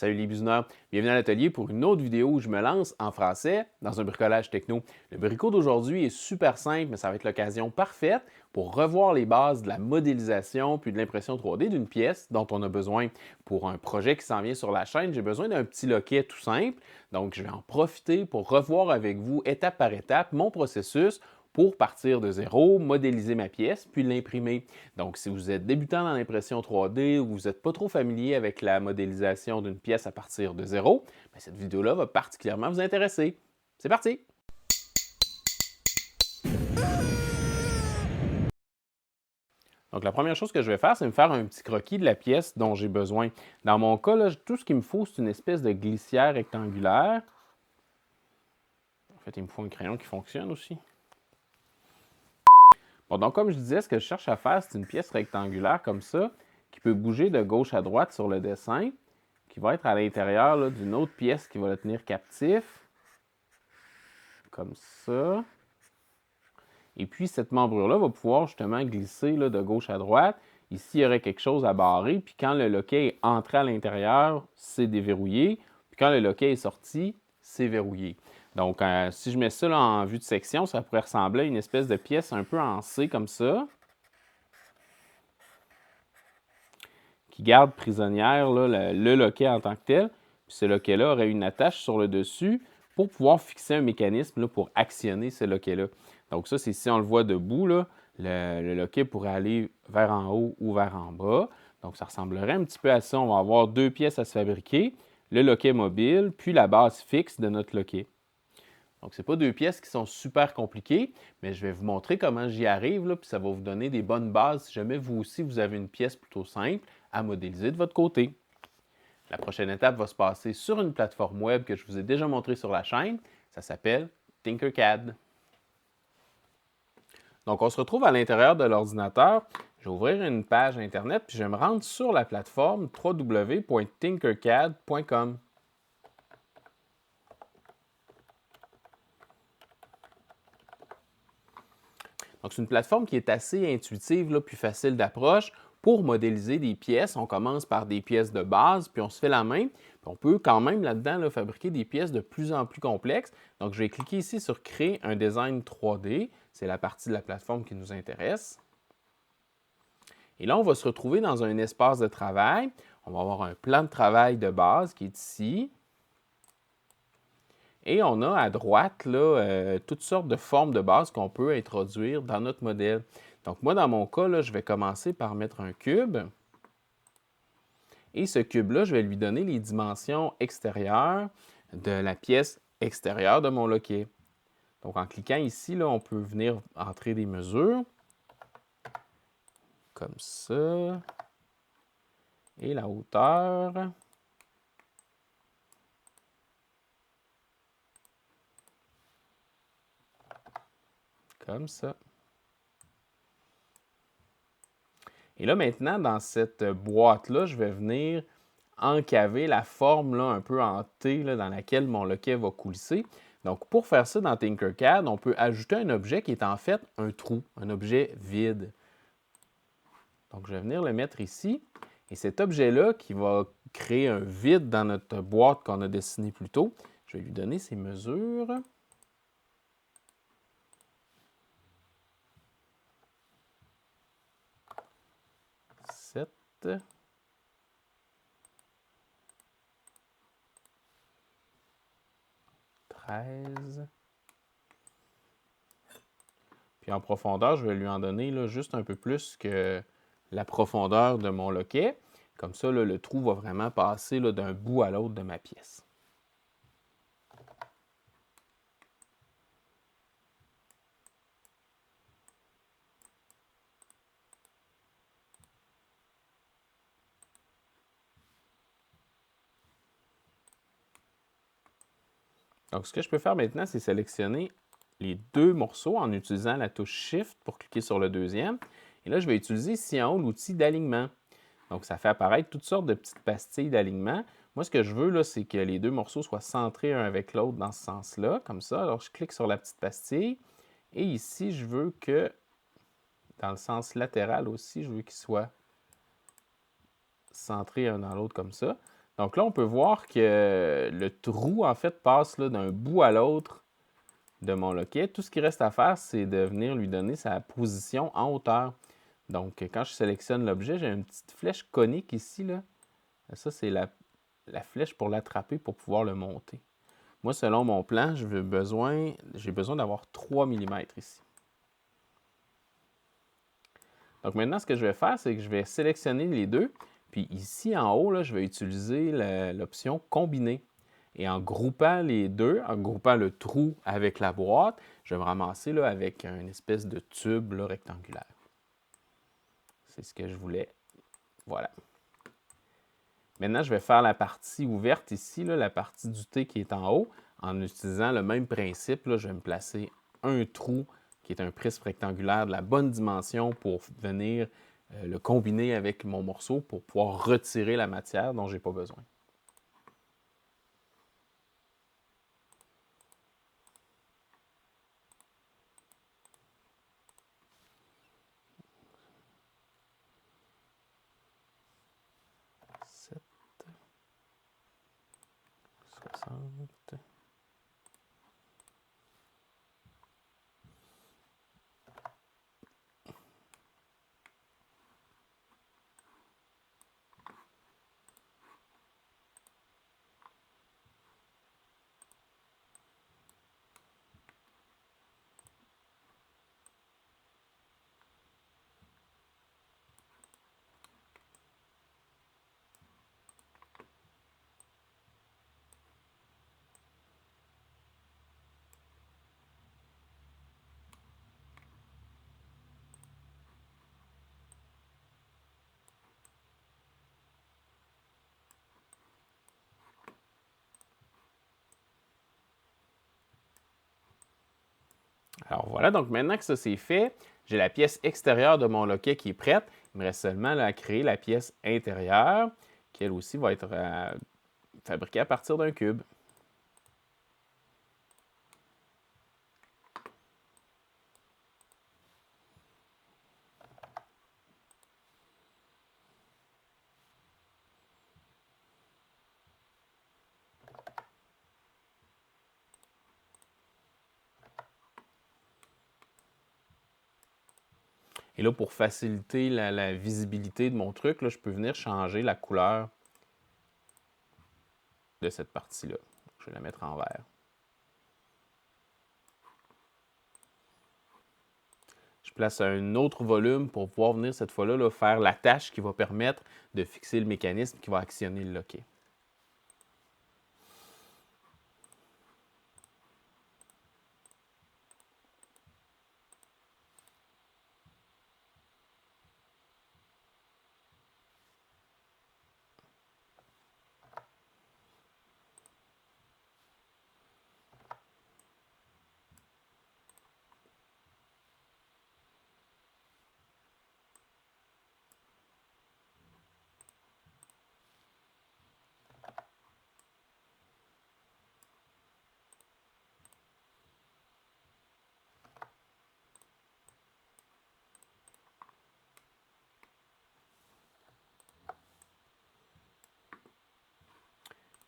Salut les busineurs, bienvenue à l'atelier pour une autre vidéo où je me lance en français dans un bricolage techno. Le bricot d'aujourd'hui est super simple, mais ça va être l'occasion parfaite pour revoir les bases de la modélisation puis de l'impression 3D d'une pièce dont on a besoin pour un projet qui s'en vient sur la chaîne. J'ai besoin d'un petit loquet tout simple, donc je vais en profiter pour revoir avec vous étape par étape mon processus pour partir de zéro, modéliser ma pièce, puis l'imprimer. Donc, si vous êtes débutant dans l'impression 3D ou vous n'êtes pas trop familier avec la modélisation d'une pièce à partir de zéro, bien, cette vidéo-là va particulièrement vous intéresser. C'est parti! Donc, la première chose que je vais faire, c'est me faire un petit croquis de la pièce dont j'ai besoin. Dans mon cas, là, tout ce qu'il me faut, c'est une espèce de glissière rectangulaire. En fait, il me faut un crayon qui fonctionne aussi. Bon, donc, comme je disais, ce que je cherche à faire, c'est une pièce rectangulaire comme ça, qui peut bouger de gauche à droite sur le dessin, qui va être à l'intérieur d'une autre pièce qui va le tenir captif, comme ça. Et puis, cette membrure-là va pouvoir justement glisser là, de gauche à droite. Ici, il y aurait quelque chose à barrer, puis quand le loquet est entré à l'intérieur, c'est déverrouillé, puis quand le loquet est sorti, c'est verrouillé. Donc, si je mets ça là, en vue de section, ça pourrait ressembler à une espèce de pièce un peu en C comme ça, qui garde prisonnière là, le loquet en tant que tel. Puis ce loquet-là aurait une attache sur le dessus pour pouvoir fixer un mécanisme là, pour actionner ce loquet-là. Donc ça, c'est si on le voit debout, là, le loquet pourrait aller vers en haut ou vers en bas. Donc ça ressemblerait un petit peu à ça. On va avoir deux pièces à se fabriquer, le loquet mobile, puis la base fixe de notre loquet. Donc, ce n'est pas deux pièces qui sont super compliquées, mais je vais vous montrer comment j'y arrive, là, puis ça va vous donner des bonnes bases si jamais vous aussi vous avez une pièce plutôt simple à modéliser de votre côté. La prochaine étape va se passer sur une plateforme web que je vous ai déjà montrée sur la chaîne. Ça s'appelle Tinkercad. Donc, on se retrouve à l'intérieur de l'ordinateur. Je vais ouvrir une page Internet, puis je vais me rendre sur la plateforme www.tinkercad.com. Donc, c'est une plateforme qui est assez intuitive, là, puis facile d'approche. Pour modéliser des pièces, on commence par des pièces de base, puis on se fait la main. Puis on peut quand même là-dedans là, fabriquer des pièces de plus en plus complexes. Donc, je vais cliquer ici sur Créer un design 3D. C'est la partie de la plateforme qui nous intéresse. Et là, on va se retrouver dans un espace de travail. On va avoir un plan de travail de base qui est ici. Et on a à droite là, toutes sortes de formes de base qu'on peut introduire dans notre modèle. Donc moi, dans mon cas, là, je vais commencer par mettre un cube. Et ce cube-là, je vais lui donner les dimensions extérieures de la pièce extérieure de mon loquet. Donc en cliquant ici, là, on peut venir entrer des mesures. Comme ça. Et la hauteur. Comme ça. Et là, maintenant, dans cette boîte-là, je vais venir encaver la forme là, un peu en T là, dans laquelle mon loquet va coulisser. Donc, pour faire ça dans Tinkercad, on peut ajouter un objet qui est en fait un trou, un objet vide. Donc, je vais venir le mettre ici. Et cet objet-là, qui va créer un vide dans notre boîte qu'on a dessinée plus tôt, je vais lui donner ses mesures. 7. Puis en profondeur, je vais lui en donner là, juste un peu plus que la profondeur de mon loquet. Comme ça, là, le trou va vraiment passer d'un bout à l'autre de ma pièce. Donc, ce que je peux faire maintenant, c'est sélectionner les deux morceaux en utilisant la touche Shift pour cliquer sur le deuxième. Et là, je vais utiliser ici en haut l'outil d'alignement. Donc, ça fait apparaître toutes sortes de petites pastilles d'alignement. Moi, ce que je veux, c'est que les deux morceaux soient centrés un avec l'autre dans ce sens-là, comme ça. Alors, je clique sur la petite pastille. Et ici, je veux que, dans le sens latéral aussi, je veux qu'ils soient centrés un dans l'autre comme ça. Donc là, on peut voir que le trou, en fait, passe d'un bout à l'autre de mon loquet. Tout ce qui reste à faire, c'est de venir lui donner sa position en hauteur. Donc, quand je sélectionne l'objet, j'ai une petite flèche conique ici, là. Ça, c'est la flèche pour l'attraper pour pouvoir le monter. Moi, selon mon plan, j'ai besoin d'avoir 3 mm ici. Donc maintenant, ce que je vais faire, c'est que je vais sélectionner les deux. Puis ici, en haut, là, je vais utiliser l'option combiner. Et en groupant les deux, en groupant le trou avec la boîte, je vais me ramasser là, avec une espèce de tube là, rectangulaire. C'est ce que je voulais. Voilà. Maintenant, je vais faire la partie ouverte ici, là, la partie du T qui est en haut. En utilisant le même principe, là, je vais me placer un trou qui est un prisme rectangulaire de la bonne dimension pour venir le combiner avec mon morceau pour pouvoir retirer la matière dont je n'ai pas besoin. Sept, 60. Alors voilà, donc maintenant que ça c'est fait, j'ai la pièce extérieure de mon loquet qui est prête. Il me reste seulement là, à créer la pièce intérieure, qui elle aussi va être fabriquée à partir d'un cube. Et là, pour faciliter la visibilité de mon truc, là, je peux venir changer la couleur de cette partie-là. Je vais la mettre en vert. Je place un autre volume pour pouvoir venir cette fois-là là, faire la tâche qui va permettre de fixer le mécanisme qui va actionner le loquet.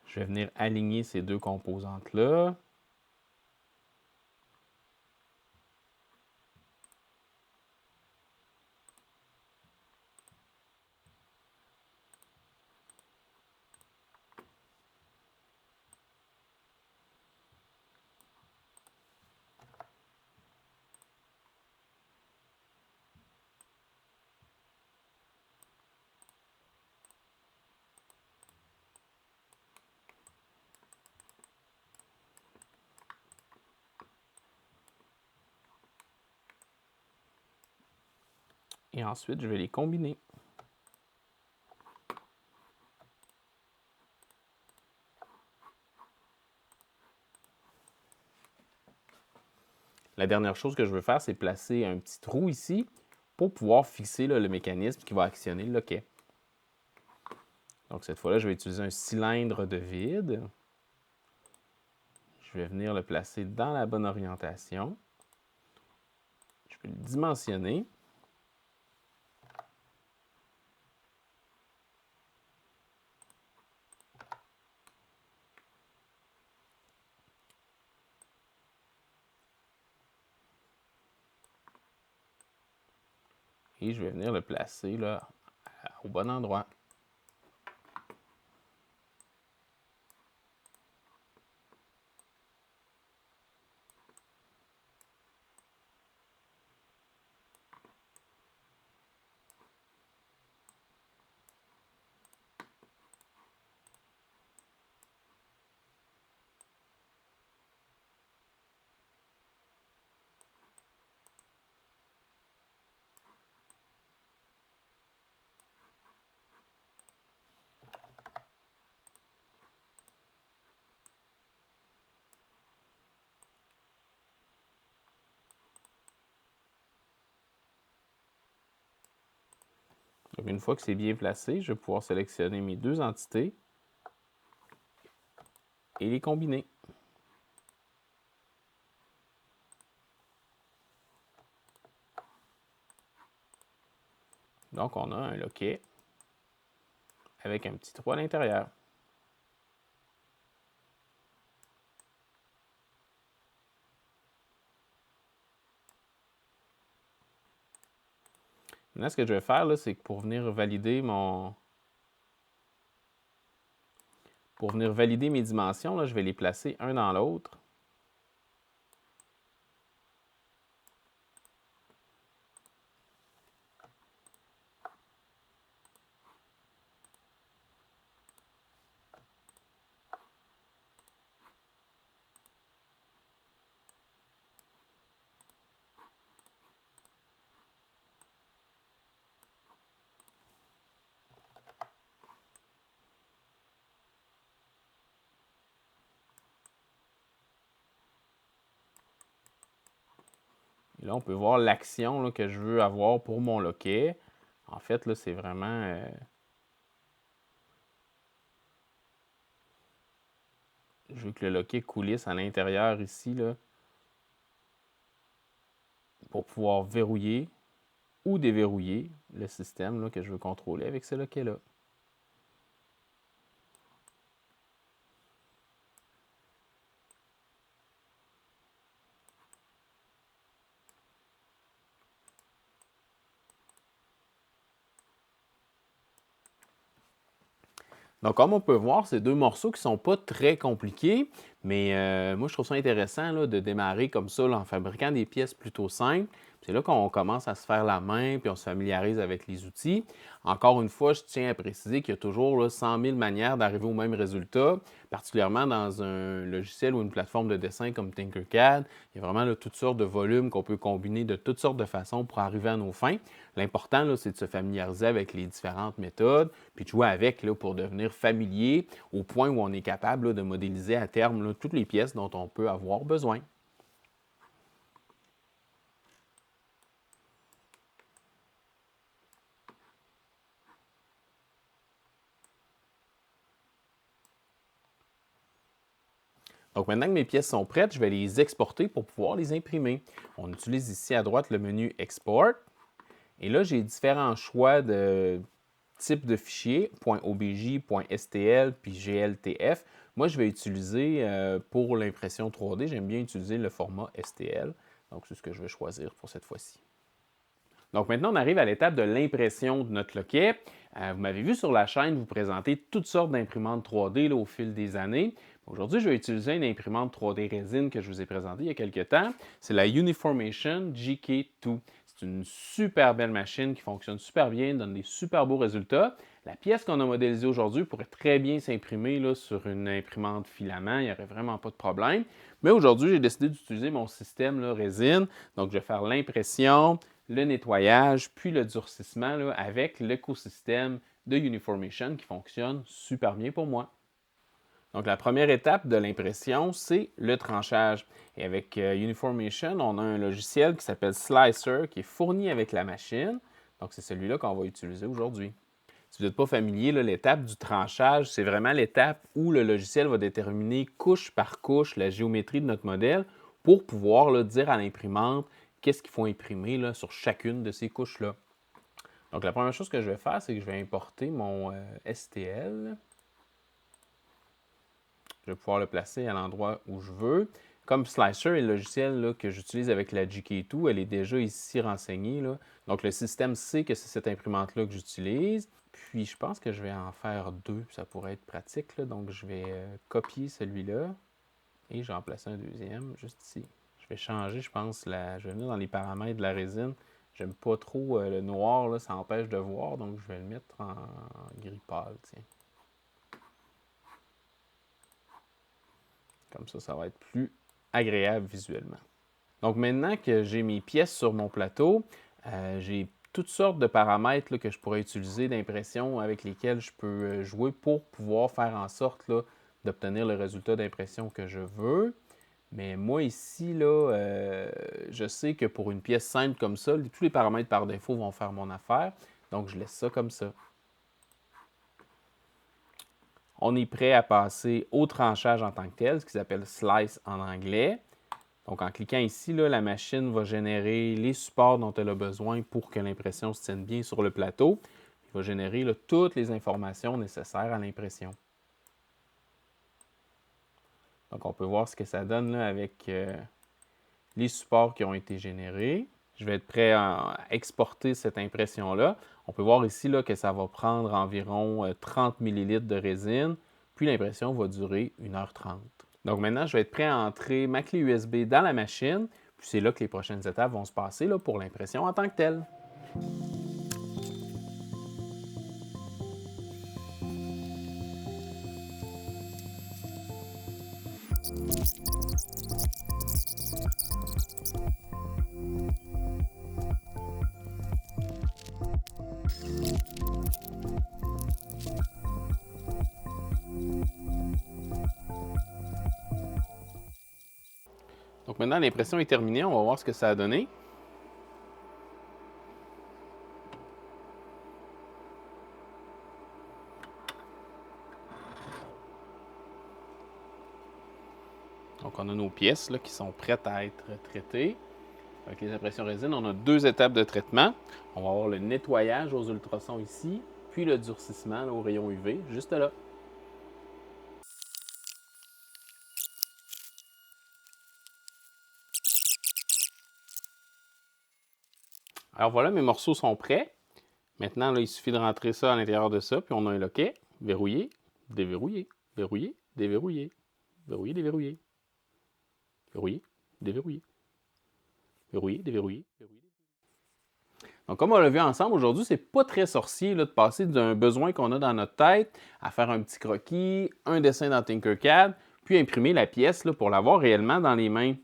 Je vais venir aligner ces deux composantes-là. Et ensuite, je vais les combiner. La dernière chose que je veux faire, c'est placer un petit trou ici pour pouvoir fixer là, le mécanisme qui va actionner le loquet. Donc cette fois-là, je vais utiliser un cylindre de vide. Je vais venir le placer dans la bonne orientation. Je vais le dimensionner. Et je vais venir le placer là, au bon endroit. Donc, une fois que c'est bien placé, je vais pouvoir sélectionner mes deux entités et les combiner. Donc, on a un loquet avec un petit trou à l'intérieur. Maintenant, ce que je vais faire, c'est que pour venir valider mes dimensions, là, je vais les placer un dans l'autre. Et là, on peut voir l'action que je veux avoir pour mon loquet. En fait, là, c'est vraiment... je veux que le loquet coulisse à l'intérieur ici, là, pour pouvoir verrouiller ou déverrouiller le système là, que je veux contrôler avec ce loquet-là. Donc, comme on peut voir, c'est deux morceaux qui ne sont pas très compliqués, mais moi, je trouve ça intéressant là, de démarrer comme ça là, en fabriquant des pièces plutôt simples. C'est là qu'on commence à se faire la main puis on se familiarise avec les outils. Encore une fois, je tiens à préciser qu'il y a toujours là, 100 000 manières d'arriver au même résultat, particulièrement dans un logiciel ou une plateforme de dessin comme Tinkercad. Il y a vraiment là, toutes sortes de volumes qu'on peut combiner de toutes sortes de façons pour arriver à nos fins. L'important, c'est de se familiariser avec les différentes méthodes, puis de jouer avec là, pour devenir familier au point où on est capable là, de modéliser à terme là, toutes les pièces dont on peut avoir besoin. Donc maintenant que mes pièces sont prêtes, je vais les exporter pour pouvoir les imprimer. On utilise ici à droite le menu Export. Et là, j'ai différents choix de type de fichier, .obj, .stl, puis gltf. Moi, je vais utiliser pour l'impression 3D, j'aime bien utiliser le format STL. Donc, c'est ce que je vais choisir pour cette fois-ci. Donc maintenant, on arrive à l'étape de l'impression de notre loquet. Vous m'avez vu sur la chaîne vous présenter toutes sortes d'imprimantes 3D là, au fil des années. Aujourd'hui, je vais utiliser une imprimante 3D résine que je vous ai présentée il y a quelques temps. C'est la Uniformation GK2. C'est une super belle machine qui fonctionne super bien, donne des super beaux résultats. La pièce qu'on a modélisée aujourd'hui pourrait très bien s'imprimer sur une imprimante filament, il n'y aurait vraiment pas de problème. Mais aujourd'hui, j'ai décidé d'utiliser mon système là, résine. Donc, je vais faire l'impression, le nettoyage, puis le durcissement là, avec l'écosystème de Uniformation qui fonctionne super bien pour moi. Donc, la première étape de l'impression, c'est le tranchage. Et avec Uniformation, on a un logiciel qui s'appelle Slicer qui est fourni avec la machine. Donc, c'est celui-là qu'on va utiliser aujourd'hui. Si vous n'êtes pas familier, l'étape du tranchage, c'est vraiment l'étape où le logiciel va déterminer couche par couche la géométrie de notre modèle pour pouvoir dire à l'imprimante qu'est-ce qu'il faut imprimer sur chacune de ces couches-là. Donc, la première chose que je vais faire, c'est que je vais importer mon STL. Je vais pouvoir le placer à l'endroit où je veux. Comme Slicer est le logiciel là, que j'utilise avec la GK2, elle est déjà ici renseignée, là. Donc, le système sait que c'est cette imprimante-là que j'utilise. Puis, je pense que je vais en faire deux, ça pourrait être pratique, là. Donc, je vais copier celui-là et j'en place un deuxième, juste ici. Je vais changer, je pense, je vais venir dans les paramètres de la résine. J'aime pas trop le noir, là, ça empêche de voir, donc je vais le mettre en gris pâle, tiens. Comme ça va être plus agréable visuellement. Donc maintenant que j'ai mes pièces sur mon plateau, j'ai toutes sortes de paramètres là, que je pourrais utiliser d'impression avec lesquels je peux jouer pour pouvoir faire en sorte d'obtenir le résultat d'impression que je veux. Mais moi ici, là, je sais que pour une pièce simple comme ça, tous les paramètres par défaut vont faire mon affaire. Donc je laisse ça comme ça. On est prêt à passer au tranchage en tant que tel, ce qui s'appelle slice en anglais. Donc, en cliquant ici, là, la machine va générer les supports dont elle a besoin pour que l'impression se tienne bien sur le plateau. Il va générer là, toutes les informations nécessaires à l'impression. Donc, on peut voir ce que ça donne là, avec les supports qui ont été générés. Je vais être prêt à exporter cette impression-là. On peut voir ici là, que ça va prendre environ 30 ml de résine, puis l'impression va durer 1h30. Donc maintenant, je vais être prêt à entrer ma clé USB dans la machine, puis c'est là que les prochaines étapes vont se passer là, pour l'impression en tant que telle. Donc maintenant, l'impression est terminée. On va voir ce que ça a donné. Donc on a nos pièces là, qui sont prêtes à être traitées. Avec les impressions résine, on a 2 étapes de traitement. On va avoir le nettoyage aux ultrasons ici, puis le durcissement là, au rayon UV, juste là. Alors voilà, mes morceaux sont prêts. Maintenant, là, il suffit de rentrer ça à l'intérieur de ça, puis on a un loquet, verrouillé, déverrouillé, verrouillé, déverrouillé, verrouillé, déverrouillé, verrouillé, déverrouillé, verrouillé, déverrouillé, verrouillé. Donc, comme on l'a vu ensemble aujourd'hui, c'est pas très sorcier là, de passer d'un besoin qu'on a dans notre tête à faire un petit croquis, un dessin dans Tinkercad, puis imprimer la pièce là, pour l'avoir réellement dans les mains.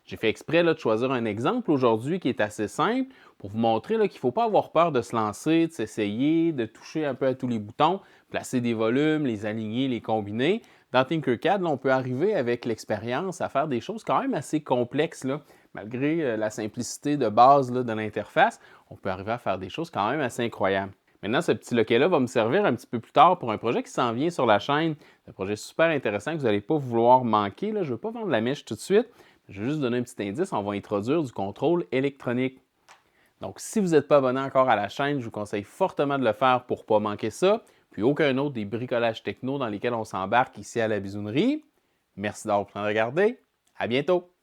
J'ai fait exprès là, de choisir un exemple aujourd'hui qui est assez simple pour vous montrer qu'il ne faut pas avoir peur de se lancer, de s'essayer, de toucher un peu à tous les boutons, placer des volumes, les aligner, les combiner. Dans Tinkercad, là, on peut arriver avec l'expérience à faire des choses quand même assez complexes. Là. Malgré la simplicité de base là, de l'interface, on peut arriver à faire des choses quand même assez incroyables. Maintenant, ce petit loquet-là va me servir un petit peu plus tard pour un projet qui s'en vient sur la chaîne. C'est un projet super intéressant que vous n'allez pas vouloir manquer. Là. Je ne veux pas vendre la mèche tout de suite. Je vais juste donner un petit indice. On va introduire du contrôle électronique. Donc, si vous n'êtes pas abonné encore à la chaîne, je vous conseille fortement de le faire pour ne pas manquer ça. Puis aucun autre des bricolages techno dans lesquels on s'embarque ici à la Bisounerie. Merci d'avoir pris le temps de regarder. À bientôt!